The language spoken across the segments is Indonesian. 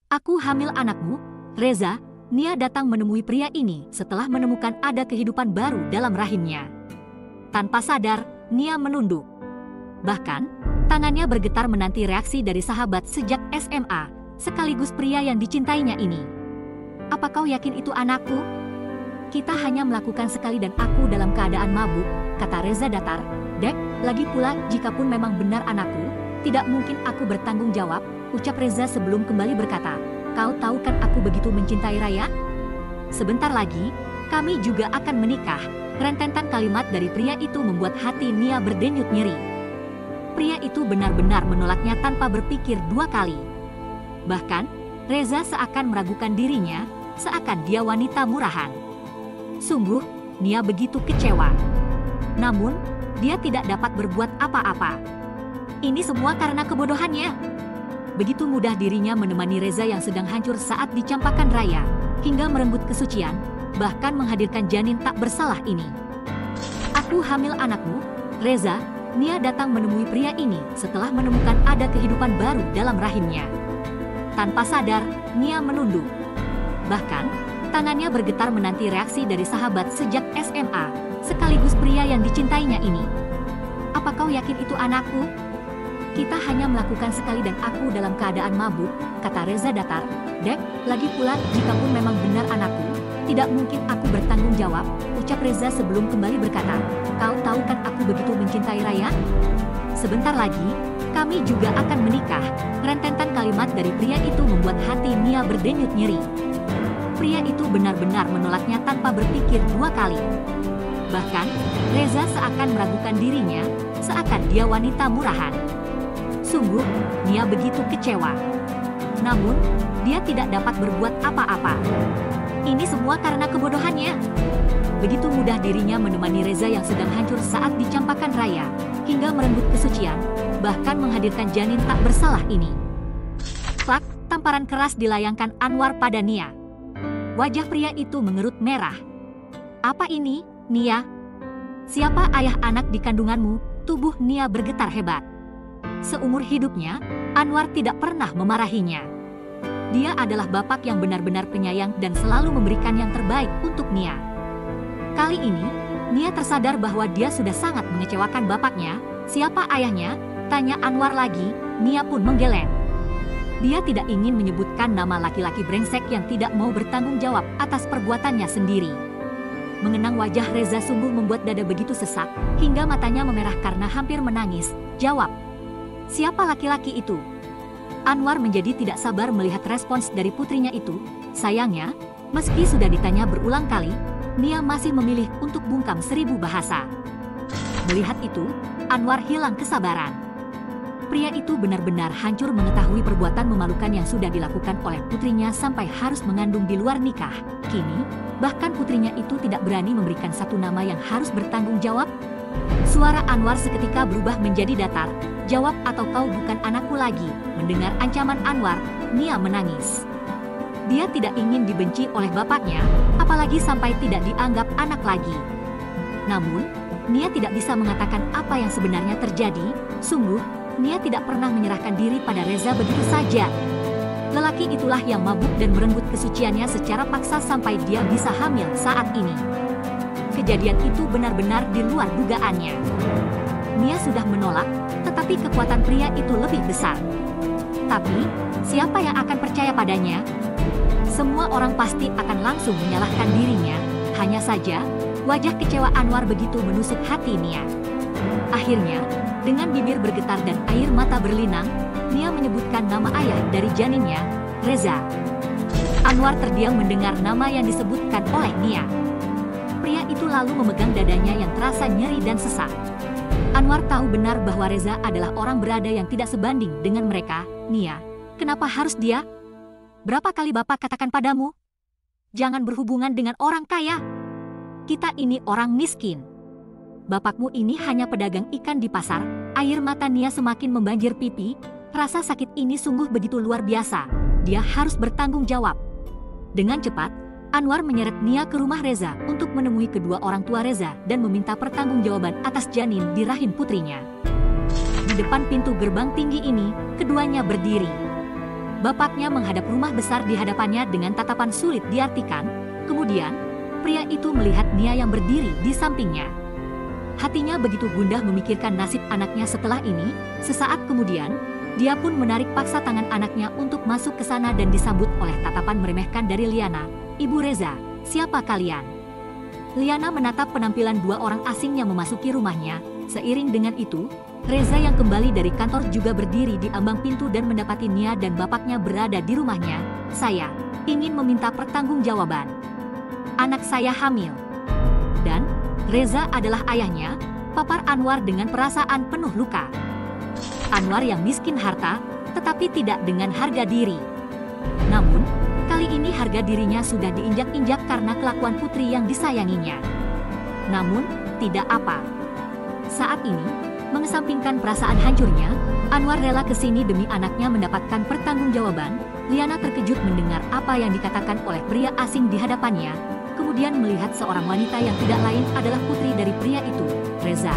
Aku hamil anakmu, Reza. Nia datang menemui pria ini setelah menemukan ada kehidupan baru dalam rahimnya. Tanpa sadar, Nia menunduk. Bahkan, tangannya bergetar menanti reaksi dari sahabat sejak SMA, sekaligus pria yang dicintainya ini. Apa kau yakin itu anakku? Kita hanya melakukan sekali dan aku dalam keadaan mabuk, kata Reza datar. Dek, lagi pula jikapun memang benar anakku, tidak mungkin aku bertanggung jawab, ucap Reza sebelum kembali berkata. Kau tahu kan aku begitu mencintai Raya? Sebentar lagi, kami juga akan menikah. Rentetan kalimat dari pria itu membuat hati Nia berdenyut nyeri. Pria itu benar-benar menolaknya tanpa berpikir dua kali. Bahkan, Reza seakan meragukan dirinya, seakan dia wanita murahan. Sungguh, Nia begitu kecewa. Namun, dia tidak dapat berbuat apa-apa. Ini semua karena kebodohannya. Begitu mudah dirinya menemani Reza yang sedang hancur saat dicampakkan Raya, hingga merenggut kesucian, bahkan menghadirkan janin tak bersalah ini. Aku hamil anakmu, Reza. Nia datang menemui pria ini setelah menemukan ada kehidupan baru dalam rahimnya. Tanpa sadar, Nia menunduk. Bahkan, tangannya bergetar menanti reaksi dari sahabat sejak SMA, sekaligus pria yang dicintainya ini. Apa kau yakin itu anakku? Kita hanya melakukan sekali dan aku dalam keadaan mabuk, kata Reza datar. Dek, lagi pula jikapun memang benar anakku, tidak mungkin aku bertanggung jawab, ucap Reza sebelum kembali berkata. Kau tahu kan aku begitu mencintai Raya? Sebentar lagi, kami juga akan menikah. Rentetan kalimat dari pria itu membuat hati Nia berdenyut nyeri. Pria itu benar-benar menolaknya tanpa berpikir dua kali. Bahkan, Reza seakan meragukan dirinya, seakan dia wanita murahan. Sungguh, Nia begitu kecewa. Namun, dia tidak dapat berbuat apa-apa. Ini semua karena kebodohannya. Begitu mudah dirinya menemani Reza yang sedang hancur saat dicampakkan Raya, hingga merenggut kesucian, bahkan menghadirkan janin tak bersalah ini. Klak, tamparan keras dilayangkan Anwar pada Nia. Wajah pria itu mengerut merah. Apa ini, Nia? Siapa ayah anak di kandunganmu? Tubuh Nia bergetar hebat. Seumur hidupnya, Anwar tidak pernah memarahinya. Dia adalah bapak yang benar-benar penyayang dan selalu memberikan yang terbaik untuk Nia. Kali ini, Nia tersadar bahwa dia sudah sangat mengecewakan bapaknya. Siapa ayahnya? Tanya Anwar lagi. Nia pun menggeleng. Dia tidak ingin menyebutkan nama laki-laki brengsek yang tidak mau bertanggung jawab atas perbuatannya sendiri. Mengenang wajah Reza sungguh membuat dada begitu sesak, hingga matanya memerah karena hampir menangis. Jawab. Siapa laki-laki itu? Anwar menjadi tidak sabar melihat respons dari putrinya itu. Sayangnya, meski sudah ditanya berulang kali, Nia masih memilih untuk bungkam 1000 bahasa. Melihat itu, Anwar hilang kesabaran. Pria itu benar-benar hancur mengetahui perbuatan memalukan yang sudah dilakukan oleh putrinya sampai harus mengandung di luar nikah. Kini, bahkan putrinya itu tidak berani memberikan satu nama yang harus bertanggung jawab. Suara Anwar seketika berubah menjadi datar. Jawab atau kau bukan anakku lagi. Mendengar ancaman Anwar, Nia menangis. Dia tidak ingin dibenci oleh bapaknya, apalagi sampai tidak dianggap anak lagi. Namun, Nia tidak bisa mengatakan apa yang sebenarnya terjadi. Sungguh, Nia tidak pernah menyerahkan diri pada Reza begitu saja. Lelaki itulah yang mabuk dan merenggut kesuciannya secara paksa sampai dia bisa hamil saat ini. Kejadian itu benar-benar di luar dugaannya. Nia sudah menolak, tetapi kekuatan pria itu lebih besar. Tapi, siapa yang akan percaya padanya? Semua orang pasti akan langsung menyalahkan dirinya. Hanya saja, wajah kecewa Anwar begitu menusuk hati Nia. Akhirnya, dengan bibir bergetar dan air mata berlinang, Nia menyebutkan nama ayah dari janinnya, Reza. Anwar terdiam mendengar nama yang disebutkan oleh Nia. Pria itu lalu memegang dadanya yang terasa nyeri dan sesak. Anwar tahu benar bahwa Reza adalah orang berada yang tidak sebanding dengan mereka. Nia, kenapa harus dia? Berapa kali bapak katakan padamu? Jangan berhubungan dengan orang kaya. Kita ini orang miskin. Bapakmu ini hanya pedagang ikan di pasar. Air mata Nia semakin membanjir pipi. Rasa sakit ini sungguh begitu luar biasa. Dia harus bertanggung jawab. Dengan cepat, Anwar menyeret Nia ke rumah Reza untuk menemui kedua orang tua Reza dan meminta pertanggungjawaban atas janin di rahim putrinya. Di depan pintu gerbang tinggi ini, keduanya berdiri. Bapaknya menghadap rumah besar di hadapannya dengan tatapan sulit diartikan. Kemudian, pria itu melihat Nia yang berdiri di sampingnya. Hatinya begitu gundah memikirkan nasib anaknya setelah ini. Sesaat kemudian, dia pun menarik paksa tangan anaknya untuk masuk ke sana dan disambut oleh tatapan meremehkan dari Liana. "Ibu Reza, siapa kalian?" Liana menatap penampilan dua orang asing yang memasuki rumahnya. Seiring dengan itu, Reza yang kembali dari kantor juga berdiri di ambang pintu dan mendapati Nia dan bapaknya berada di rumahnya. "Saya ingin meminta pertanggungjawaban. Anak saya hamil." Dan Reza adalah ayahnya, papar Anwar dengan perasaan penuh luka. Anwar yang miskin harta, tetapi tidak dengan harga diri. Namun, kali ini harga dirinya sudah diinjak-injak karena kelakuan putri yang disayanginya. Namun, tidak apa. Saat ini, mengesampingkan perasaan hancurnya, Anwar rela ke sini demi anaknya mendapatkan pertanggungjawaban. Liana terkejut mendengar apa yang dikatakan oleh pria asing di hadapannya, kemudian melihat seorang wanita yang tidak lain adalah putri dari pria itu, Reza.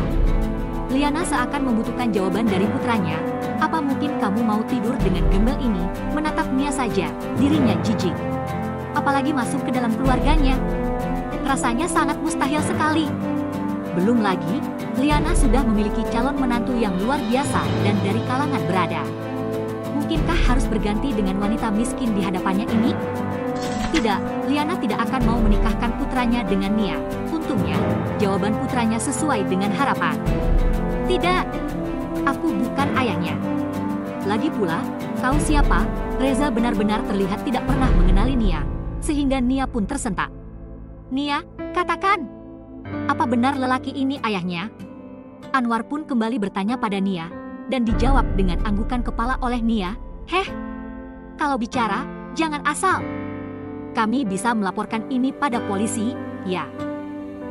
Liana seakan membutuhkan jawaban dari putranya. "Apa mungkin kamu mau tidur dengan gembel ini?" Menatap Nia saja, dirinya jijik. Apalagi masuk ke dalam keluarganya. Rasanya sangat mustahil sekali. Belum lagi, Liana sudah memiliki calon menantu yang luar biasa dan dari kalangan berada. Mungkinkah harus berganti dengan wanita miskin di hadapannya ini? Tidak, Liana tidak akan mau menikahkan putranya dengan Nia. Untungnya, jawaban putranya sesuai dengan harapan. "Tidak, aku bukan ayahnya. Lagi pula, tahu siapa?" Reza benar-benar terlihat tidak pernah mengenali Nia, sehingga Nia pun tersentak. "Nia, katakan, apa benar lelaki ini ayahnya?" Anwar pun kembali bertanya pada Nia, dan dijawab dengan anggukan kepala oleh Nia. "Heh, kalau bicara, jangan asal. Kami bisa melaporkan ini pada polisi, ya.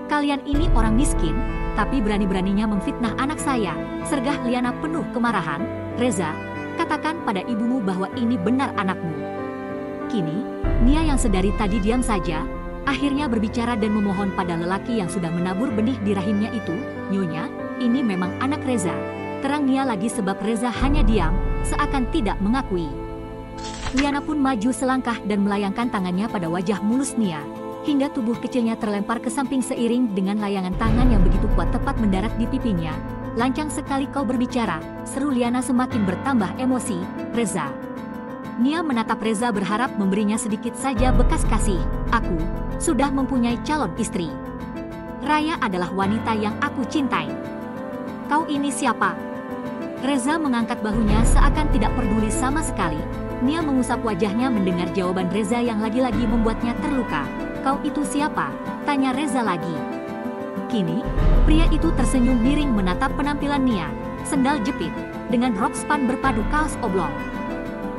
Kalian ini orang miskin, tapi berani-beraninya memfitnah anak saya," sergah Liana penuh kemarahan. "Reza, katakan pada ibumu bahwa ini benar anakmu." Kini, Nia yang sedari tadi diam saja, akhirnya berbicara dan memohon pada lelaki yang sudah menabur benih di rahimnya itu. "Nyonya, ini memang anak Reza." Terang Nia lagi sebab Reza hanya diam, seakan tidak mengakui. Liana pun maju selangkah dan melayangkan tangannya pada wajah mulus Nia, hingga tubuh kecilnya terlempar ke samping seiring dengan layangan tangan yang begitu kuat tepat mendarat di pipinya. "Lancang sekali kau berbicara," seru Liana semakin bertambah emosi. "Reza." Nia menatap Reza berharap memberinya sedikit saja bekas kasih. "Aku sudah mempunyai calon istri. Raya adalah wanita yang aku cintai. Kau ini siapa?" Reza mengangkat bahunya seakan tidak peduli sama sekali. Nia mengusap wajahnya mendengar jawaban Reza yang lagi-lagi membuatnya terluka. "Kau itu siapa?" tanya Reza lagi. Kini, pria itu tersenyum miring menatap penampilan Nia, sendal jepit, dengan rok span berpadu kaos oblong.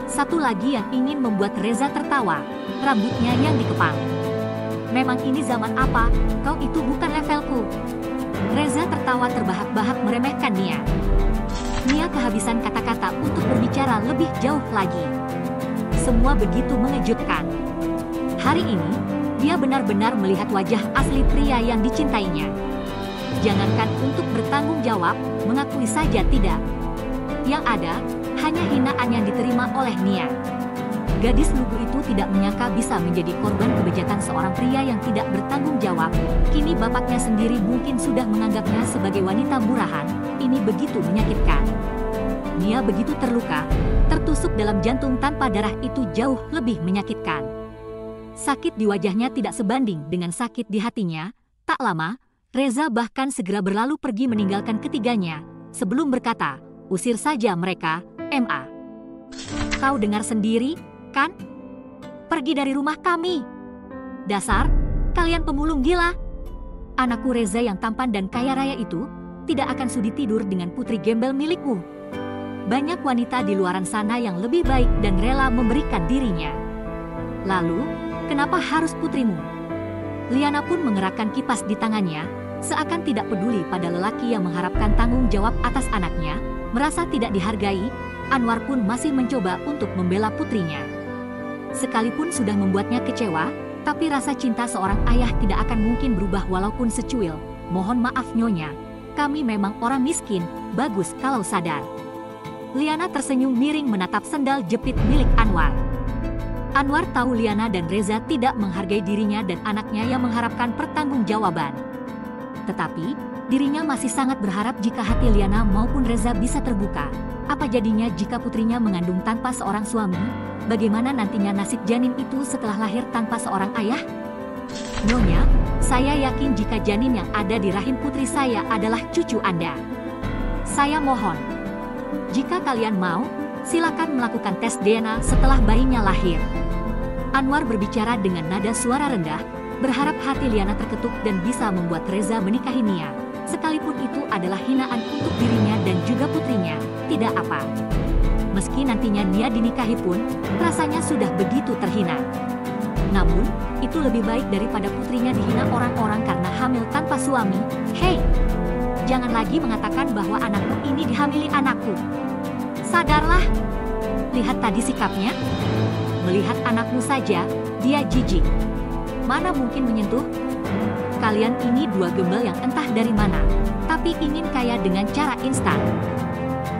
Satu lagi yang ingin membuat Reza tertawa, rambutnya yang dikepang. "Memang ini zaman apa? Kau itu bukan levelku." Reza tertawa terbahak-bahak meremehkan Nia. Nia kehabisan kata-kata untuk berbicara lebih jauh lagi. Semua begitu mengejutkan. Hari ini, dia benar-benar melihat wajah asli pria yang dicintainya. Jangankan untuk bertanggung jawab, mengakui saja tidak. Yang ada, hanya hinaan yang diterima oleh Nia. Gadis lugu itu tidak menyangka bisa menjadi korban kebejatan seorang pria yang tidak bertanggung jawab. Kini bapaknya sendiri mungkin sudah menganggapnya sebagai wanita murahan. Ini begitu menyakitkan. Nia begitu terluka, tertusuk dalam jantung tanpa darah itu jauh lebih menyakitkan. Sakit di wajahnya tidak sebanding dengan sakit di hatinya. Tak lama, Reza bahkan segera berlalu pergi meninggalkan ketiganya. Sebelum berkata, "Usir saja mereka, Ma. Kau dengar sendiri, kan? Pergi dari rumah kami. Dasar, kalian pemulung gila." Anakku Reza yang tampan dan kaya raya itu tidak akan sudi tidur dengan putri gembel milikmu. Banyak wanita di luaran sana yang lebih baik dan rela memberikan dirinya. Lalu, kenapa harus putrimu? Liana pun mengerahkan kipas di tangannya, seakan tidak peduli pada lelaki yang mengharapkan tanggung jawab atas anaknya. Merasa tidak dihargai, Anwar pun masih mencoba untuk membela putrinya. Sekalipun sudah membuatnya kecewa, tapi rasa cinta seorang ayah tidak akan mungkin berubah walaupun secuil. "Mohon maaf Nyonya, kami memang orang miskin, bagus kalau sadar." Liana tersenyum miring menatap sendal jepit milik Anwar. Anwar tahu Liana dan Reza tidak menghargai dirinya dan anaknya yang mengharapkan pertanggungjawaban. Tetapi, dirinya masih sangat berharap jika hati Liana maupun Reza bisa terbuka. Apa jadinya jika putrinya mengandung tanpa seorang suami? Bagaimana nantinya nasib janin itu setelah lahir tanpa seorang ayah? Nyonya, saya yakin jika janin yang ada di rahim putri saya adalah cucu Anda. Saya mohon, jika kalian mau, silakan melakukan tes DNA setelah bayinya lahir. Anwar berbicara dengan nada suara rendah, berharap hati Liana terketuk dan bisa membuat Reza menikahi Nia. Sekalipun itu adalah hinaan untuk dirinya dan juga putrinya, tidak apa. Meski nantinya Nia dinikahi pun, rasanya sudah begitu terhina. Namun, itu lebih baik daripada putrinya dihina orang-orang karena hamil tanpa suami. Hei, jangan lagi mengatakan bahwa anakmu ini dihamili anakku. Sadarlah, lihat tadi sikapnya. Melihat anakmu saja, dia jijik. Mana mungkin menyentuh? Kalian ini dua gembel yang entah dari mana, tapi ingin kaya dengan cara instan.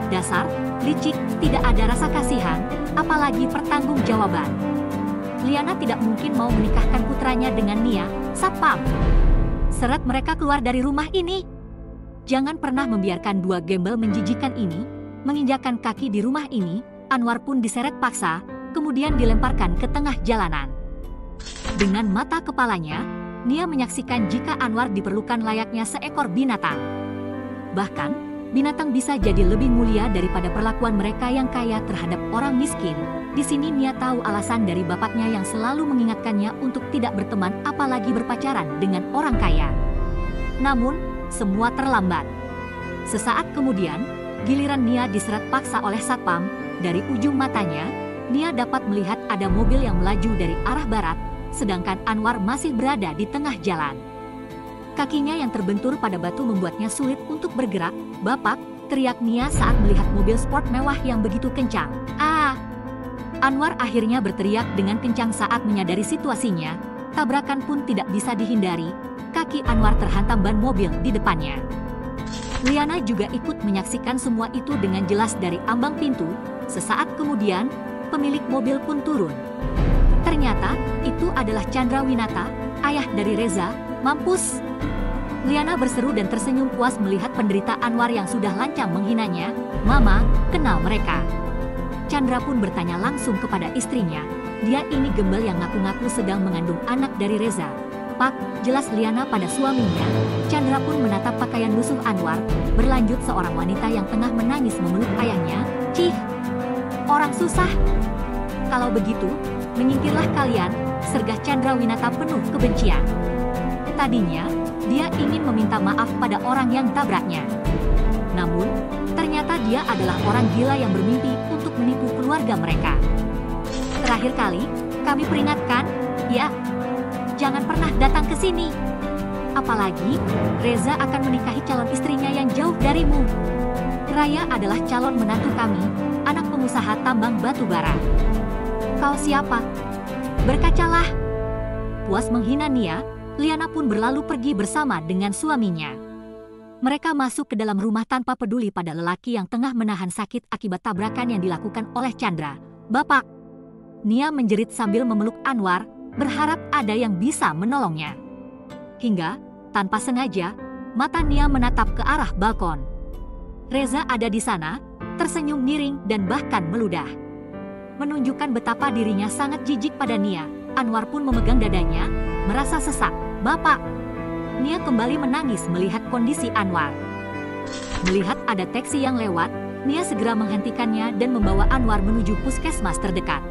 Dasar, licik, tidak ada rasa kasihan, apalagi pertanggungjawaban. Liana tidak mungkin mau menikahkan putranya dengan Nia, Satpam. Seret mereka keluar dari rumah ini. Jangan pernah membiarkan dua gembel menjijikan ini menginjakan kaki di rumah ini. Anwar pun diseret paksa, kemudian dilemparkan ke tengah jalanan. Dengan mata kepalanya, Nia menyaksikan jika Anwar diperlukan layaknya seekor binatang. Bahkan, binatang bisa jadi lebih mulia daripada perlakuan mereka yang kaya terhadap orang miskin. Di sini Nia tahu alasan dari bapaknya yang selalu mengingatkannya untuk tidak berteman apalagi berpacaran dengan orang kaya. Namun, semua terlambat. Sesaat kemudian, giliran Nia diseret paksa oleh Satpam. Dari ujung matanya, Nia dapat melihat ada mobil yang melaju dari arah barat, sedangkan Anwar masih berada di tengah jalan. Kakinya yang terbentur pada batu membuatnya sulit untuk bergerak. "Bapak!" teriak Nia saat melihat mobil sport mewah yang begitu kencang. "Ah!" Anwar akhirnya berteriak dengan kencang saat menyadari situasinya. Tabrakan pun tidak bisa dihindari. Kaki Anwar terhantam ban mobil di depannya. Liana juga ikut menyaksikan semua itu dengan jelas dari ambang pintu. Sesaat kemudian, pemilik mobil pun turun. Ternyata, itu adalah Chandra Winata, ayah dari Reza. "Mampus!" Liana berseru dan tersenyum puas melihat penderitaan Anwar yang sudah lancang menghinanya. "Mama, kenal mereka?" Chandra pun bertanya langsung kepada istrinya. Dia ini gembel yang ngaku-ngaku sedang mengandung anak dari Reza. "Pak," jelas Liana pada suaminya. Chandra pun menatap pakaian lusuh Anwar, berlanjut seorang wanita yang tengah menangis memeluk ayahnya. "Cih, orang susah. Kalau begitu, menyingkirlah kalian," sergah Chandra Winata penuh kebencian. Tadinya, dia ingin meminta maaf pada orang yang tabraknya. Namun, ternyata dia adalah orang gila yang bermimpi untuk menipu keluarga mereka. "Terakhir kali, kami peringatkan, ya, jangan pernah datang ke sini. Apalagi, Reza akan menikahi calon istrinya yang jauh darimu. Raya adalah calon menantu kami, anak pengusaha tambang batu bara. Kau siapa? Berkacalah." Puas menghina Nia, Liana pun berlalu pergi bersama dengan suaminya. Mereka masuk ke dalam rumah tanpa peduli pada lelaki yang tengah menahan sakit akibat tabrakan yang dilakukan oleh Chandra. "Bapak!" Nia menjerit sambil memeluk Anwar, berharap ada yang bisa menolongnya. Hingga, tanpa sengaja, mata Nia menatap ke arah balkon. Reza ada di sana, tersenyum miring dan bahkan meludah. Menunjukkan betapa dirinya sangat jijik pada Nia, Anwar pun memegang dadanya, merasa sesak. "Bapak!" Nia kembali menangis melihat kondisi Anwar. Melihat ada taksi yang lewat, Nia segera menghentikannya dan membawa Anwar menuju puskesmas terdekat.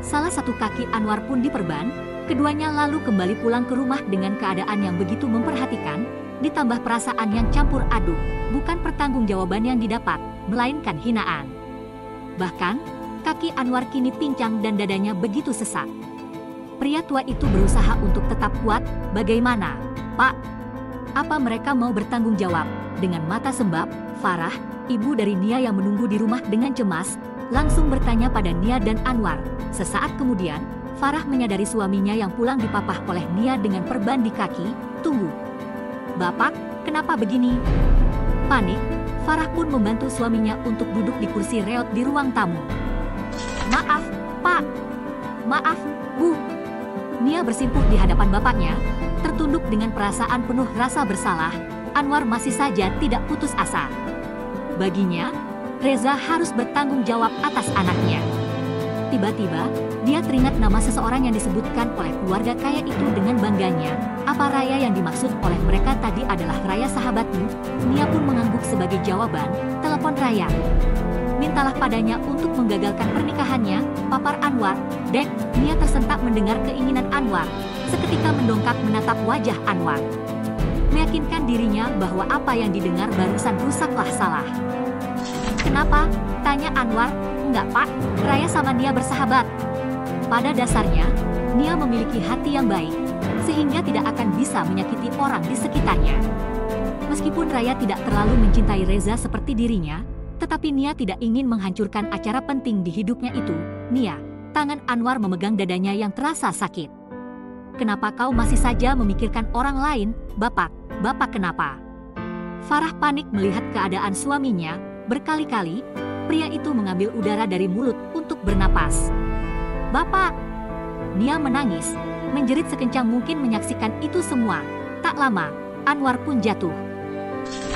Salah satu kaki Anwar pun diperban, keduanya lalu kembali pulang ke rumah dengan keadaan yang begitu memperhatikan, ditambah perasaan yang campur aduk, bukan pertanggungjawaban yang didapat, melainkan hinaan. Bahkan, kaki Anwar kini pincang dan dadanya begitu sesak. Pria tua itu berusaha untuk tetap kuat. "Bagaimana, Pak? Apa mereka mau bertanggung jawab?" Dengan mata sembab, Farah, ibu dari Nia yang menunggu di rumah dengan cemas, langsung bertanya pada Nia dan Anwar. Sesaat kemudian, Farah menyadari suaminya yang pulang dipapah oleh Nia dengan perban di kaki. "Tunggu. Bapak, kenapa begini?" Panik, Farah pun membantu suaminya untuk duduk di kursi reot di ruang tamu. "Maaf, Pak. Maaf, Bu." Nia bersimpuh di hadapan bapaknya, tertunduk dengan perasaan penuh rasa bersalah. Anwar masih saja tidak putus asa. Baginya, Reza harus bertanggung jawab atas anaknya. Tiba-tiba, dia teringat nama seseorang yang disebutkan oleh keluarga kaya itu dengan bangganya. Apa Raya yang dimaksud oleh mereka tadi adalah Raya sahabatmu? Nia pun mengangguk sebagai jawaban. "Telepon Raya. Mintalah padanya untuk menggagalkan pernikahannya," papar Anwar. "Dek." Nia tersentak mendengar keinginan Anwar. Seketika mendongak menatap wajah Anwar. Meyakinkan dirinya bahwa apa yang didengar barusan rusaklah salah. "Kenapa?" tanya Anwar. "Enggak, Pak. Raya sama Nia bersahabat." Pada dasarnya, Nia memiliki hati yang baik, sehingga tidak akan bisa menyakiti orang di sekitarnya. Meskipun Raya tidak terlalu mencintai Reza seperti dirinya, tetapi Nia tidak ingin menghancurkan acara penting di hidupnya itu. "Nia," tangan Anwar memegang dadanya yang terasa sakit. "Kenapa kau masih saja memikirkan orang lain, Bapak? Bapak kenapa?" Farah panik melihat keadaan suaminya. Berkali-kali, pria itu mengambil udara dari mulut untuk bernapas. "Bapak!" Nia menangis, menjerit sekencang mungkin menyaksikan itu semua. Tak lama, Anwar pun jatuh.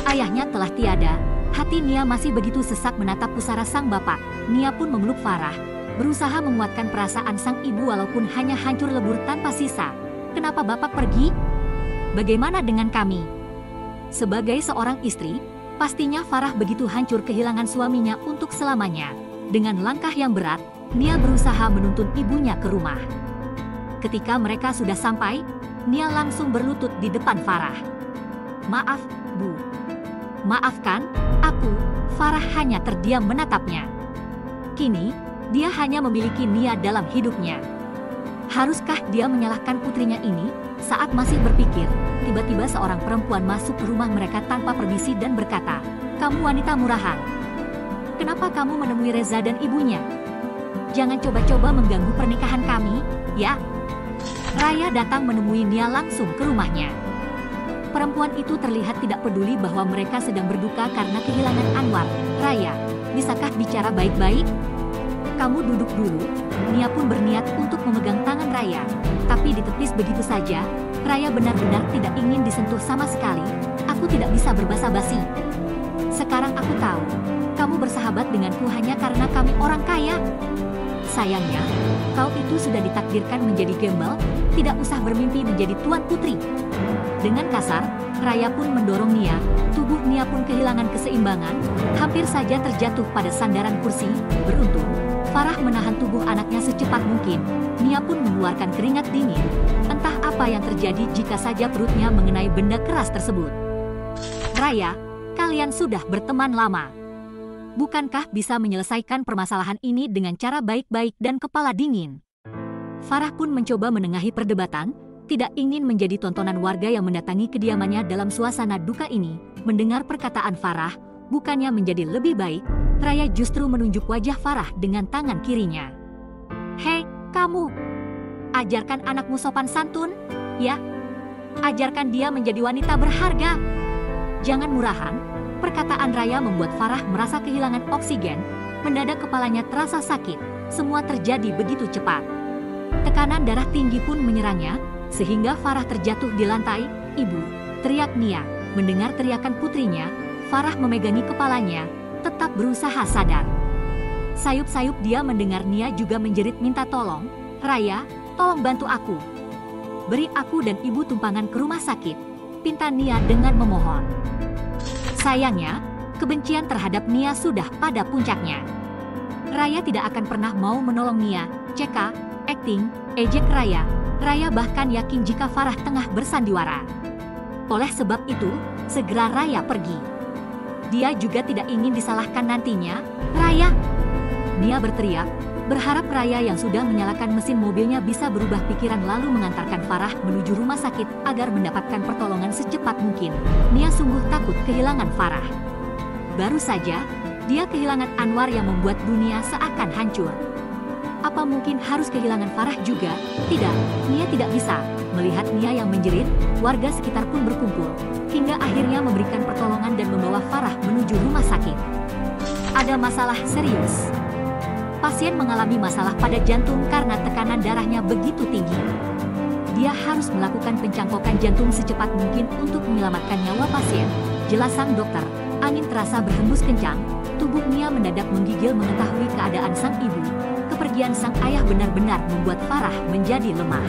Ayahnya telah tiada. Hati Nia masih begitu sesak menatap pusara sang bapak. Nia pun memeluk Farah, berusaha menguatkan perasaan sang ibu walaupun hanya hancur lebur tanpa sisa. "Kenapa Bapak pergi? Bagaimana dengan kami?" Sebagai seorang istri, pastinya Farah begitu hancur kehilangan suaminya untuk selamanya. Dengan langkah yang berat, Nia berusaha menuntun ibunya ke rumah. Ketika mereka sudah sampai, Nia langsung berlutut di depan Farah. "Maaf, Bu. Maafkan aku." Farah hanya terdiam menatapnya. Kini, dia hanya memiliki Nia dalam hidupnya. Haruskah dia menyalahkan putrinya ini? Saat masih berpikir, tiba-tiba seorang perempuan masuk ke rumah mereka tanpa permisi dan berkata, "Kamu wanita murahan. Kenapa kamu menemui Reza dan ibunya? Jangan coba-coba mengganggu pernikahan kami, ya?" Raya datang menemui Nia langsung ke rumahnya. Perempuan itu terlihat tidak peduli bahwa mereka sedang berduka karena kehilangan Anwar. "Raya, bisakah bicara baik-baik? Kamu duduk dulu." Nia pun berniat untuk memegang tangan Raya, tapi ditepis begitu saja. "Raya benar-benar tidak ingin disentuh sama sekali. Aku tidak bisa berbasa-basi. Sekarang aku tahu, kamu bersahabat denganku hanya karena kami orang kaya. Sayangnya, kau itu sudah ditakdirkan menjadi gembel, tidak usah bermimpi menjadi tuan putri." Dengan kasar, Raya pun mendorong Nia. Tubuh Nia pun kehilangan keseimbangan, hampir saja terjatuh pada sandaran kursi. Beruntung, Farah menahan tubuh anaknya secepat mungkin. Nia pun mengeluarkan keringat dingin. Entah apa yang terjadi jika saja perutnya mengenai benda keras tersebut. "Raya, kalian sudah berteman lama. Bukankah bisa menyelesaikan permasalahan ini dengan cara baik-baik dan kepala dingin?" Farah pun mencoba menengahi perdebatan, tidak ingin menjadi tontonan warga yang mendatangi kediamannya dalam suasana duka ini. Mendengar perkataan Farah, bukannya menjadi lebih baik, Raya justru menunjuk wajah Farah dengan tangan kirinya. "Hei, kamu! Ajarkan anakmu sopan santun, ya. Ajarkan dia menjadi wanita berharga. Jangan murahan." Perkataan Raya membuat Farah merasa kehilangan oksigen. Mendadak kepalanya terasa sakit. Semua terjadi begitu cepat. Tekanan darah tinggi pun menyerangnya, sehingga Farah terjatuh di lantai. "Ibu!" teriak Nia. Mendengar teriakan putrinya, Farah memegangi kepalanya, tetap berusaha sadar. Sayup-sayup dia mendengar Nia juga menjerit minta tolong. "Raya, tolong bantu aku. Beri aku dan ibu tumpangan ke rumah sakit," pinta Nia dengan memohon. Sayangnya, kebencian terhadap Nia sudah pada puncaknya. Raya tidak akan pernah mau menolong Nia. "CK, acting," ejek Raya. Raya bahkan yakin jika Farah tengah bersandiwara. Oleh sebab itu, segera Raya pergi. Dia juga tidak ingin disalahkan nantinya. "Raya!" Nia berteriak, berharap Raya yang sudah menyalakan mesin mobilnya bisa berubah pikiran lalu mengantarkan Farah menuju rumah sakit agar mendapatkan pertolongan secepat mungkin. Nia sungguh takut kehilangan Farah. Baru saja, dia kehilangan Anwar yang membuat dunia seakan hancur. Apa mungkin harus kehilangan Farah juga? Tidak, Nia tidak bisa. Melihat Nia yang menjerit, warga sekitar pun berkumpul, hingga akhirnya memberikan pertolongan dan membawa Farah menuju rumah sakit. Ada masalah serius. Pasien mengalami masalah pada jantung karena tekanan darahnya begitu tinggi. Dia harus melakukan pencangkokan jantung secepat mungkin untuk menyelamatkan nyawa pasien, jelas sang dokter. Angin terasa berhembus kencang, tubuh Nia mendadak menggigil mengetahui keadaan sang ibu. Kepergian sang ayah benar-benar membuat Farah menjadi lemah.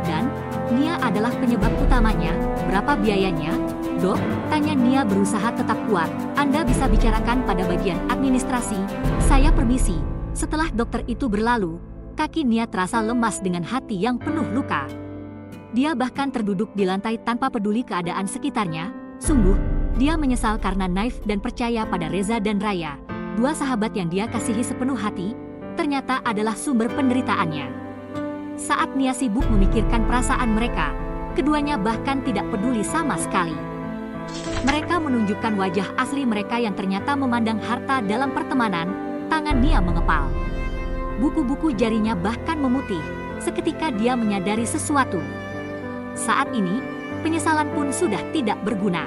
Dan, Nia adalah penyebab utamanya. Berapa biayanya? Dok, tanya Nia berusaha tetap kuat. Anda bisa bicarakan pada bagian administrasi. Saya permisi. Setelah dokter itu berlalu, kaki Nia terasa lemas dengan hati yang penuh luka. Dia bahkan terduduk di lantai tanpa peduli keadaan sekitarnya. Sungguh, dia menyesal karena naif dan percaya pada Reza dan Raya. Dua sahabat yang dia kasihi sepenuh hati, ternyata adalah sumber penderitaannya. Saat Nia sibuk memikirkan perasaan mereka, keduanya bahkan tidak peduli sama sekali. Mereka menunjukkan wajah asli mereka yang ternyata memandang harta dalam pertemanan. Tangan Nia mengepal. Buku-buku jarinya bahkan memutih. Seketika dia menyadari sesuatu. Saat ini, penyesalan pun sudah tidak berguna.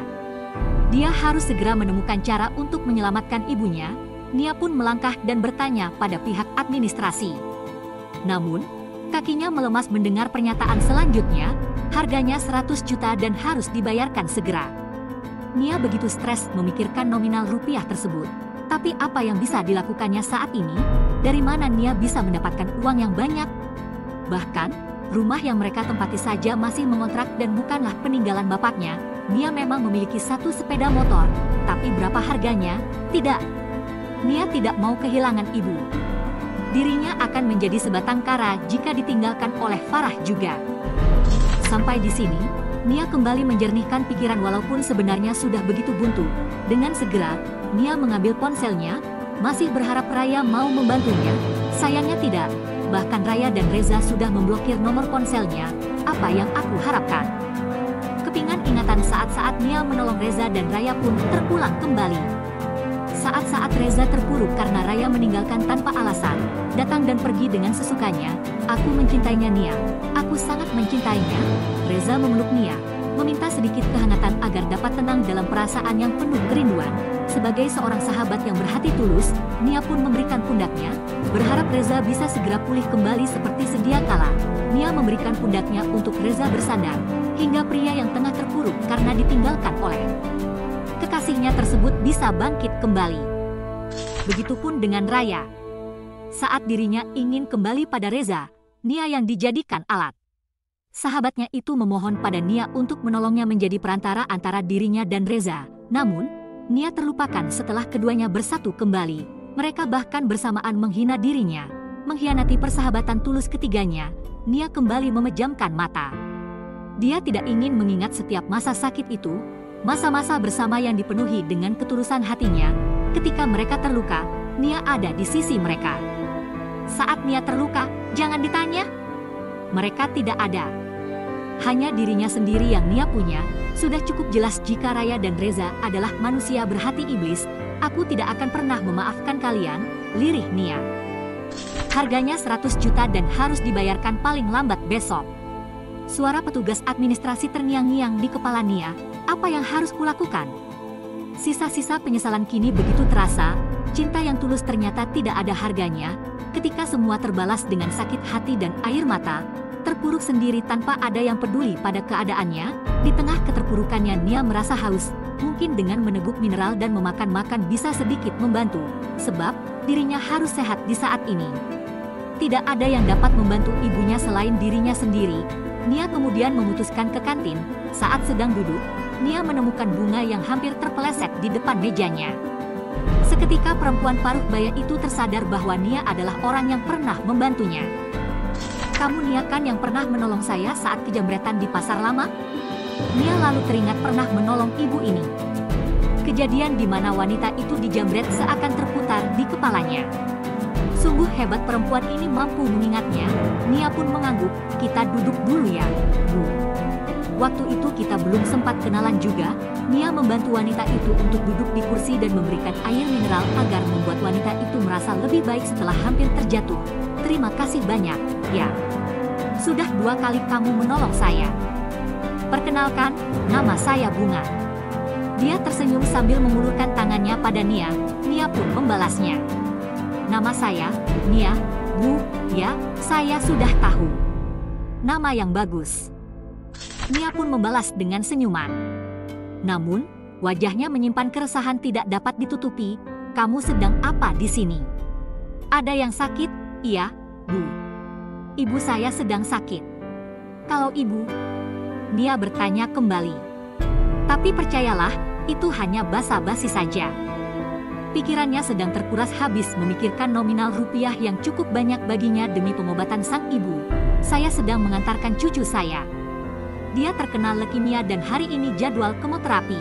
Dia harus segera menemukan cara untuk menyelamatkan ibunya. Nia pun melangkah dan bertanya pada pihak administrasi. Namun, kakinya melemas mendengar pernyataan selanjutnya, harganya 100 juta dan harus dibayarkan segera. Nia begitu stres memikirkan nominal rupiah tersebut. Tapi apa yang bisa dilakukannya saat ini? Dari mana Nia bisa mendapatkan uang yang banyak? Bahkan, rumah yang mereka tempati saja masih mengontrak dan bukanlah peninggalan bapaknya. Nia memang memiliki satu sepeda motor, tapi berapa harganya? Tidak. Nia tidak mau kehilangan ibu. Dirinya akan menjadi sebatang kara jika ditinggalkan oleh Farah juga. Sampai di sini, Nia kembali menjernihkan pikiran walaupun sebenarnya sudah begitu buntu. Dengan segera, Nia mengambil ponselnya, masih berharap Raya mau membantunya. Sayangnya tidak, bahkan Raya dan Reza sudah memblokir nomor ponselnya. Apa yang aku harapkan? Kepingan ingatan saat-saat Nia menolong Reza dan Raya pun terulang kembali. Saat-saat Reza terpuruk karena Raya meninggalkan tanpa alasan, datang dan pergi dengan sesukanya. Aku mencintainya Nia, aku sangat mencintainya. Reza memeluk Nia, meminta sedikit kehangatan agar dapat tenang dalam perasaan yang penuh kerinduan. Sebagai seorang sahabat yang berhati tulus, Nia pun memberikan pundaknya, berharap Reza bisa segera pulih kembali seperti sedia kala. Nia memberikan pundaknya untuk Reza bersandar, hingga pria yang tengah terpuruk karena ditinggalkan oleh kekasihnya tersebut bisa bangkit kembali. Begitupun dengan Raya. Saat dirinya ingin kembali pada Reza, Nia yang dijadikan alat. Sahabatnya itu memohon pada Nia untuk menolongnya menjadi perantara antara dirinya dan Reza. Namun, Nia terlupakan setelah keduanya bersatu kembali. Mereka bahkan bersamaan menghina dirinya, mengkhianati persahabatan tulus ketiganya. Nia kembali memejamkan mata. Dia tidak ingin mengingat setiap masa sakit itu, masa-masa bersama yang dipenuhi dengan ketulusan hatinya. Ketika mereka terluka, Nia ada di sisi mereka. Saat Nia terluka, jangan ditanya. Mereka tidak ada. Hanya dirinya sendiri yang Nia punya. Sudah cukup jelas jika Raya dan Reza adalah manusia berhati iblis. Aku tidak akan pernah memaafkan kalian, lirih Nia. Harganya 100 juta dan harus dibayarkan paling lambat besok. Suara petugas administrasi terngiang-ngiang di kepala Nia. Apa yang harus kulakukan? Sisa-sisa penyesalan kini begitu terasa. Cinta yang tulus ternyata tidak ada harganya. Ketika semua terbalas dengan sakit hati dan air mata, terpuruk sendiri tanpa ada yang peduli pada keadaannya. Di tengah keterpurukannya Nia merasa haus. Mungkin dengan meneguk mineral dan memakan-makan bisa sedikit membantu. Sebab, dirinya harus sehat di saat ini. Tidak ada yang dapat membantu ibunya selain dirinya sendiri. Nia kemudian memutuskan ke kantin. Saat sedang duduk, Nia menemukan bunga yang hampir terpeleset di depan mejanya. Seketika perempuan paruh baya itu tersadar bahwa Nia adalah orang yang pernah membantunya. Kamu Nia kan yang pernah menolong saya saat kejamretan di pasar lama? Nia lalu teringat pernah menolong ibu ini. Kejadian di mana wanita itu dijamret seakan terputar di kepalanya. Sungguh hebat perempuan ini mampu mengingatnya. Nia pun mengangguk, kita duduk dulu ya, Bu. Waktu itu kita belum sempat kenalan juga. Nia membantu wanita itu untuk duduk di kursi dan memberikan air mineral agar membuat wanita itu merasa lebih baik setelah hampir terjatuh. Terima kasih banyak, ya. Sudah 2 kali kamu menolong saya. Perkenalkan, nama saya Bunga. Dia tersenyum sambil mengulurkan tangannya pada Nia. Nia pun membalasnya. Nama saya, Nia, Bu, ya, saya sudah tahu. Nama yang bagus. Nia pun membalas dengan senyuman. Namun, wajahnya menyimpan keresahan tidak dapat ditutupi. Kamu sedang apa di sini? Ada yang sakit? Iya, Bu. Ibu saya sedang sakit. Kalau ibu? Nia bertanya kembali. Tapi percayalah, itu hanya basa-basi saja. Pikirannya sedang terkuras habis memikirkan nominal rupiah yang cukup banyak baginya demi pengobatan sang ibu. Saya sedang mengantarkan cucu saya. Dia terkena leukemia dan hari ini jadwal kemoterapi.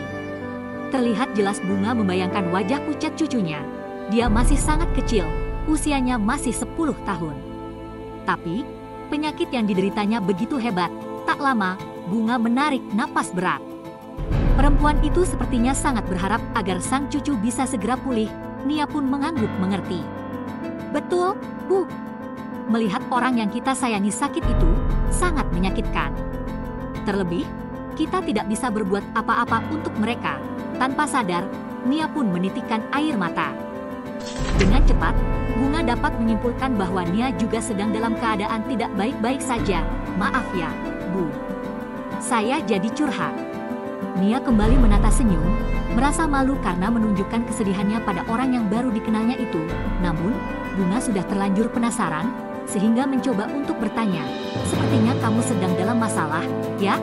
Terlihat jelas Bunga membayangkan wajah pucat cucunya. Dia masih sangat kecil, usianya masih 10 tahun. Tapi, penyakit yang dideritanya begitu hebat. Tak lama, Bunga menarik napas berat. Perempuan itu sepertinya sangat berharap agar sang cucu bisa segera pulih. Nia pun mengangguk mengerti. Betul, Bu. Melihat orang yang kita sayangi sakit itu sangat menyakitkan. Terlebih, kita tidak bisa berbuat apa-apa untuk mereka. Tanpa sadar, Nia pun menitikkan air mata. Dengan cepat, Bunga dapat menyimpulkan bahwa Nia juga sedang dalam keadaan tidak baik-baik saja. Maaf ya, Bu. Saya jadi curhat. Nia kembali menata senyum, merasa malu karena menunjukkan kesedihannya pada orang yang baru dikenalnya itu. Namun, Bunga sudah terlanjur penasaran, sehingga mencoba untuk bertanya. Sepertinya kamu sedang dalam masalah, ya?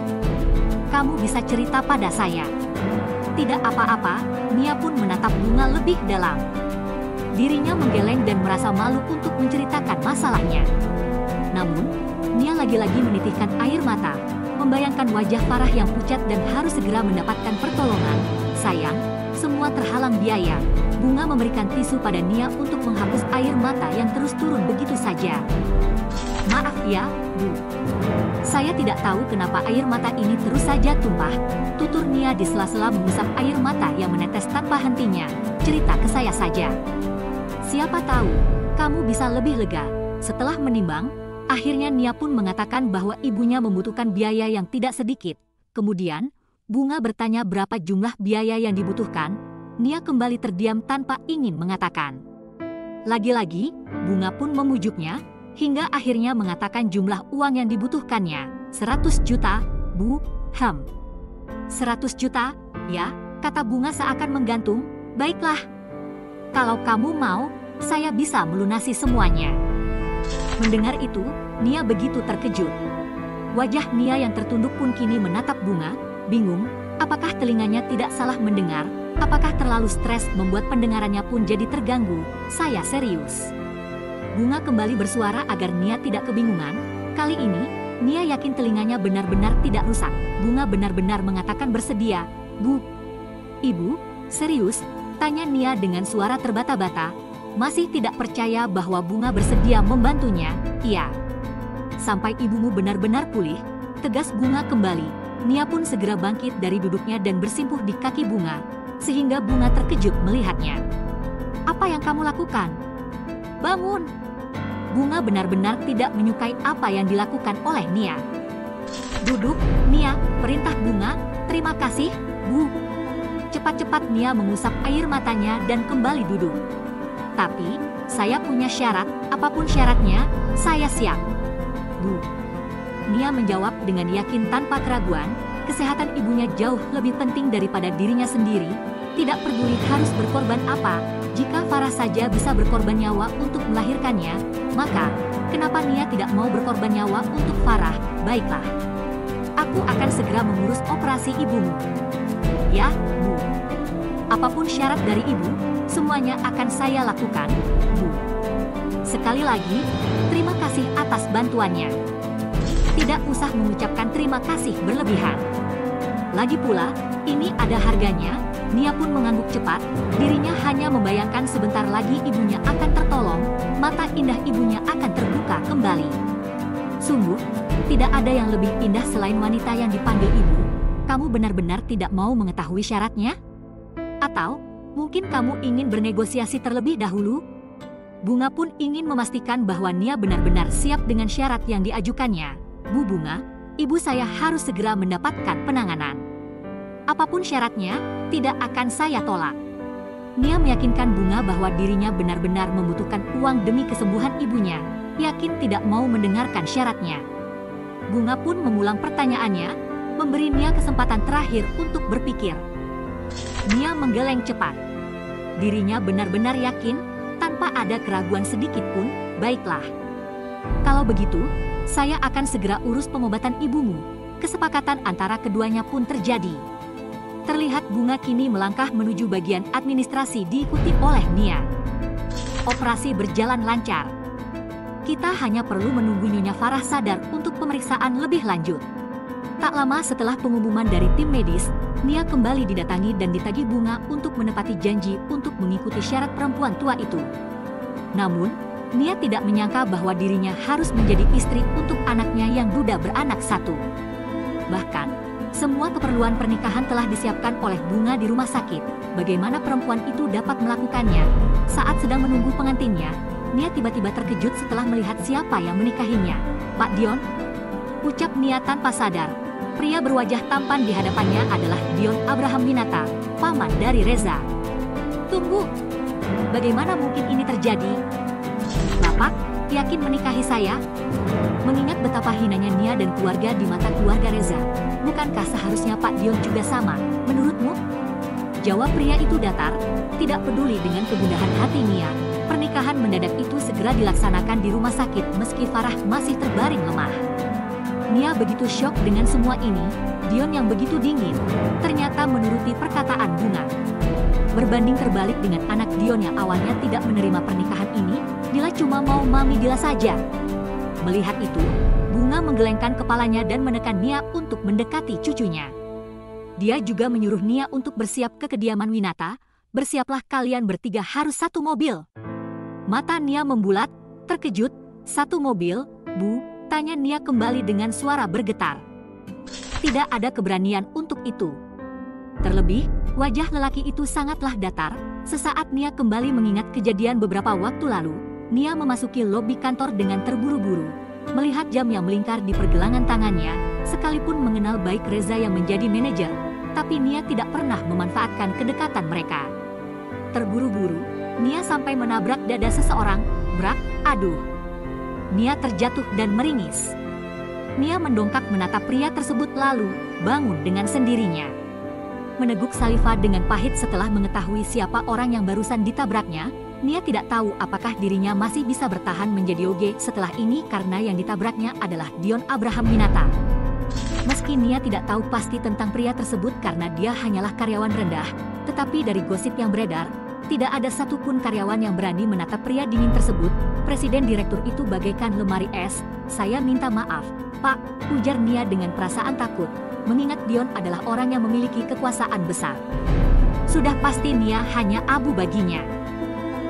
Kamu bisa cerita pada saya. Tidak apa-apa, Nia pun menatap Bunga lebih dalam. Dirinya menggeleng dan merasa malu untuk menceritakan masalahnya. Namun, Nia lagi-lagi menitikkan air mata, membayangkan wajah Farah yang pucat dan harus segera mendapatkan pertolongan. Sayang, semua terhalang biaya. Bunga memberikan tisu pada Nia untuk menghapus air mata yang terus turun begitu saja. Maaf ya, Bu. Saya tidak tahu kenapa air mata ini terus saja tumpah. Tutur Nia di sela-sela mengusap air mata yang menetes tanpa hentinya. Cerita ke saya saja. Siapa tahu, kamu bisa lebih lega. Setelah menimbang, akhirnya Nia pun mengatakan bahwa ibunya membutuhkan biaya yang tidak sedikit. Kemudian, Bunga bertanya berapa jumlah biaya yang dibutuhkan. Nia kembali terdiam tanpa ingin mengatakan. Lagi-lagi, Bunga pun memujuknya, hingga akhirnya mengatakan jumlah uang yang dibutuhkannya. 100 juta, Bu. 100 juta, ya, kata Bunga seakan menggantung. Baiklah. Kalau kamu mau, saya bisa melunasi semuanya. Mendengar itu, Nia begitu terkejut. Wajah Nia yang tertunduk pun kini menatap Bunga, bingung, apakah telinganya tidak salah mendengar, apakah terlalu stres membuat pendengarannya pun jadi terganggu. Saya serius. Bunga kembali bersuara agar Nia tidak kebingungan. Kali ini, Nia yakin telinganya benar-benar tidak rusak. Bunga benar-benar mengatakan bersedia. Bu. Ibu, serius? Tanya Nia dengan suara terbata-bata. Masih tidak percaya bahwa Bunga bersedia membantunya. Iya. Sampai ibumu benar-benar pulih, tegas Bunga kembali. Nia pun segera bangkit dari duduknya dan bersimpuh di kaki Bunga, sehingga Bunga terkejut melihatnya. Apa yang kamu lakukan? Bangun! Bunga benar-benar tidak menyukai apa yang dilakukan oleh Nia. Duduk, Nia, perintah Bunga. Terima kasih, Bu. Cepat-cepat Nia mengusap air matanya dan kembali duduk. Tapi, saya punya syarat, apapun syaratnya, saya siap. Bu. Nia menjawab dengan yakin tanpa keraguan, kesehatan ibunya jauh lebih penting daripada dirinya sendiri. Tidak peduli harus berkorban apa, jika Farah saja bisa berkorban nyawa untuk melahirkannya, maka kenapa Nia tidak mau berkorban nyawa untuk Farah? Baiklah. Aku akan segera mengurus operasi ibumu. Ya, Bu. Apapun syarat dari ibu, semuanya akan saya lakukan, Bu. Sekali lagi, terima kasih atas bantuannya. Tidak usah mengucapkan terima kasih berlebihan. Lagi pula, ini ada harganya. Nia pun mengangguk cepat, dirinya hanya membayangkan sebentar lagi ibunya akan tertolong, mata indah ibunya akan terbuka kembali. Sungguh, tidak ada yang lebih indah selain wanita yang dipanggil ibu. Kamu benar-benar tidak mau mengetahui syaratnya? Atau, mungkin kamu ingin bernegosiasi terlebih dahulu? Bunga pun ingin memastikan bahwa Nia benar-benar siap dengan syarat yang diajukannya. Bu Bunga, ibu saya harus segera mendapatkan penanganan. Apapun syaratnya, tidak akan saya tolak. Nia meyakinkan Bunga bahwa dirinya benar-benar membutuhkan uang demi kesembuhan ibunya, yakin tidak mau mendengarkan syaratnya. Bunga pun mengulang pertanyaannya, memberi Nia kesempatan terakhir untuk berpikir. Nia menggeleng cepat. Dirinya benar-benar yakin, tanpa ada keraguan sedikit pun, baiklah. Kalau begitu, saya akan segera urus pengobatan ibumu. Kesepakatan antara keduanya pun terjadi. Terlihat Bunga kini melangkah menuju bagian administrasi diikuti oleh Nia. Operasi berjalan lancar. Kita hanya perlu menunggu Nyonya Farah sadar untuk pemeriksaan lebih lanjut. Tak lama setelah pengumuman dari tim medis, Nia kembali didatangi dan ditagih Bunga untuk menepati janji untuk mengikuti syarat perempuan tua itu. Namun, Nia tidak menyangka bahwa dirinya harus menjadi istri untuk anaknya yang duda beranak satu. Bahkan, semua keperluan pernikahan telah disiapkan oleh Bunga di rumah sakit. Bagaimana perempuan itu dapat melakukannya? Saat sedang menunggu pengantinnya, Nia tiba-tiba terkejut setelah melihat siapa yang menikahinya. Pak Dion? Ucap Nia tanpa sadar. Pria berwajah tampan di hadapannya adalah Dion Abraham Winata, paman dari Reza. Tunggu, bagaimana mungkin ini terjadi? Bapak, yakin menikahi saya? Mengingat betapa hinanya Nia dan keluarga di mata keluarga Reza, bukankah seharusnya Pak Dion juga sama, menurutmu? Jawab pria itu datar, tidak peduli dengan kegundahan hati Nia. Pernikahan mendadak itu segera dilaksanakan di rumah sakit meski Farah masih terbaring lemah. Nia begitu syok dengan semua ini, Dion yang begitu dingin, ternyata menuruti perkataan Bunga. Berbanding terbalik dengan anak Dion yang awalnya tidak menerima pernikahan ini, Dila cuma mau mami Dila saja. Melihat itu, Bunga menggelengkan kepalanya dan menekan Nia untuk mendekati cucunya. Dia juga menyuruh Nia untuk bersiap ke kediaman Winata, bersiaplah kalian bertiga harus satu mobil. Mata Nia membulat, terkejut, satu mobil, Bu? Tanya Nia kembali dengan suara bergetar. Tidak ada keberanian untuk itu. Terlebih, wajah lelaki itu sangatlah datar. Sesaat Nia kembali mengingat kejadian beberapa waktu lalu, Nia memasuki lobi kantor dengan terburu-buru. Melihat jam yang melingkar di pergelangan tangannya, sekalipun mengenal baik Reza yang menjadi manajer, tapi Nia tidak pernah memanfaatkan kedekatan mereka. Terburu-buru, Nia sampai menabrak dada seseorang, brak, aduh. Nia terjatuh dan meringis. Nia mendongkak menatap pria tersebut lalu bangun dengan sendirinya. Meneguk saliva dengan pahit setelah mengetahui siapa orang yang barusan ditabraknya, Nia tidak tahu apakah dirinya masih bisa bertahan menjadi oge setelah ini karena yang ditabraknya adalah Dion Abraham Winata. Meski Nia tidak tahu pasti tentang pria tersebut karena dia hanyalah karyawan rendah, tetapi dari gosip yang beredar, tidak ada satupun karyawan yang berani menatap pria dingin tersebut. Presiden direktur itu bagaikan lemari es. Saya minta maaf, Pak, ujar Nia dengan perasaan takut, mengingat Dion adalah orang yang memiliki kekuasaan besar. Sudah pasti Nia hanya abu baginya.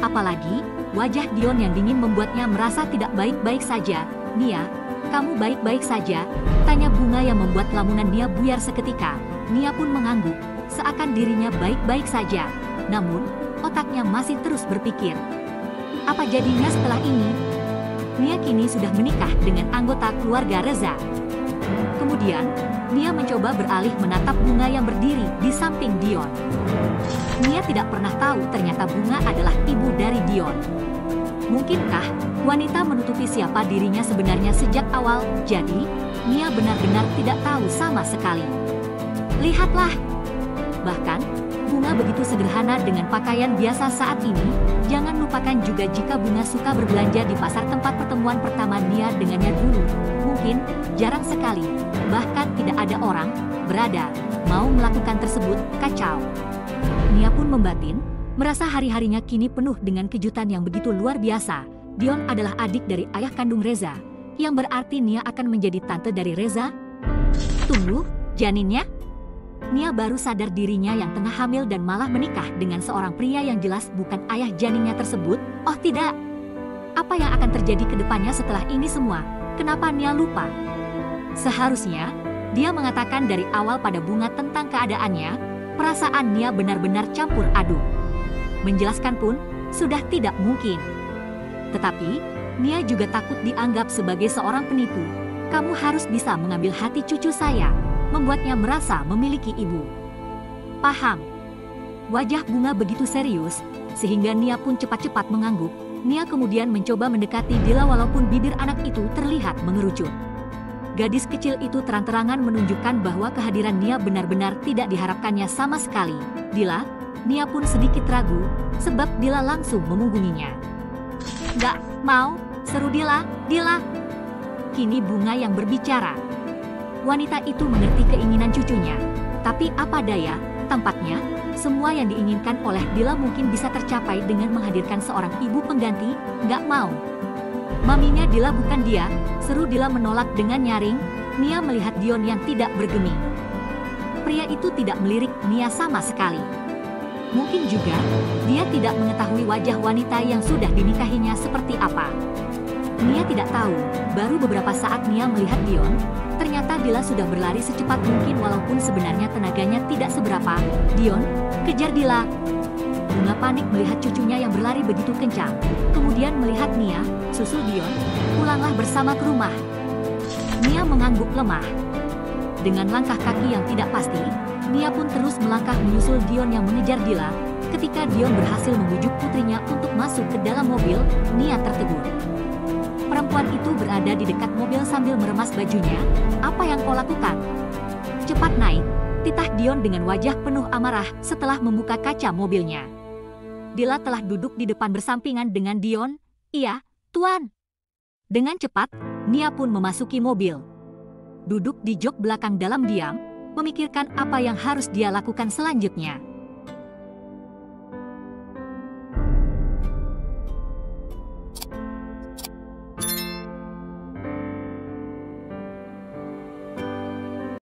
Apalagi, wajah Dion yang dingin membuatnya merasa tidak baik-baik saja. Nia, kamu baik-baik saja? Tanya Bunga yang membuat lamunan Nia buyar seketika. Nia pun mengangguk, seakan dirinya baik-baik saja. Namun, otaknya masih terus berpikir. Apa jadinya setelah ini? Nia kini sudah menikah dengan anggota keluarga Reza. Kemudian, Nia mencoba beralih menatap Bunga yang berdiri di samping Dion. Nia tidak pernah tahu ternyata Bunga adalah ibu dari Dion. Mungkinkah wanita menutupi siapa dirinya sebenarnya sejak awal? Jadi, Nia benar-benar tidak tahu sama sekali. Lihatlah! Bahkan, Bunga begitu sederhana dengan pakaian biasa saat ini. Jangan lupakan juga jika Bunga suka berbelanja di pasar tempat pertemuan pertama Nia dengannya dulu. Mungkin jarang sekali, bahkan tidak ada orang berada mau melakukan tersebut. Kacau. Nia pun membatin, merasa hari-harinya kini penuh dengan kejutan yang begitu luar biasa. Dion adalah adik dari ayah kandung Reza, yang berarti Nia akan menjadi tante dari Reza. Tunggu, janinnya? Nia baru sadar dirinya yang tengah hamil dan malah menikah dengan seorang pria yang jelas bukan ayah janinnya tersebut. Oh tidak! Apa yang akan terjadi ke depannya setelah ini semua? Kenapa Nia lupa? Seharusnya, dia mengatakan dari awal pada Bunga tentang keadaannya. Perasaan Nia benar-benar campur aduk. Menjelaskan pun, sudah tidak mungkin. Tetapi, Nia juga takut dianggap sebagai seorang penipu. Kamu harus bisa mengambil hati cucu saya, membuatnya merasa memiliki ibu. Paham? Wajah Bunga begitu serius, sehingga Nia pun cepat-cepat mengangguk. Nia kemudian mencoba mendekati Dila walaupun bibir anak itu terlihat mengerucut. Gadis kecil itu terang-terangan menunjukkan bahwa kehadiran Nia benar-benar tidak diharapkannya sama sekali. Dila, Nia pun sedikit ragu, sebab Dila langsung memunggunginya. "Gak mau," seru Dila. "Dila!" Kini Bunga yang berbicara. Wanita itu mengerti keinginan cucunya, tapi apa daya, tampaknya semua yang diinginkan oleh Dila mungkin bisa tercapai dengan menghadirkan seorang ibu pengganti. "Gak mau." "Maminya Dila bukan dia," seru Dila menolak dengan nyaring. Nia melihat Dion yang tidak bergeming. Pria itu tidak melirik Nia sama sekali. Mungkin juga, dia tidak mengetahui wajah wanita yang sudah dinikahinya seperti apa. Nia tidak tahu, baru beberapa saat Nia melihat Dion, ternyata Dila sudah berlari secepat mungkin walaupun sebenarnya tenaganya tidak seberapa. "Dion, kejar Dila!" Bunga panik melihat cucunya yang berlari begitu kencang. Kemudian melihat Nia, susul Dion, "Pulanglah bersama ke rumah." Nia mengangguk lemah. Dengan langkah kaki yang tidak pasti, Nia pun terus melangkah menyusul Dion yang mengejar Dila. Ketika Dion berhasil membujuk putrinya untuk masuk ke dalam mobil, Nia tertegun. Perempuan itu berada di dekat mobil sambil meremas bajunya. "Apa yang kau lakukan?" "Cepat naik," titah Dion dengan wajah penuh amarah setelah membuka kaca mobilnya. Dila telah duduk di depan bersampingan dengan Dion. "Iya, Tuan." Dengan cepat, Nia pun memasuki mobil. Duduk di jok belakang dalam diam, memikirkan apa yang harus dia lakukan selanjutnya.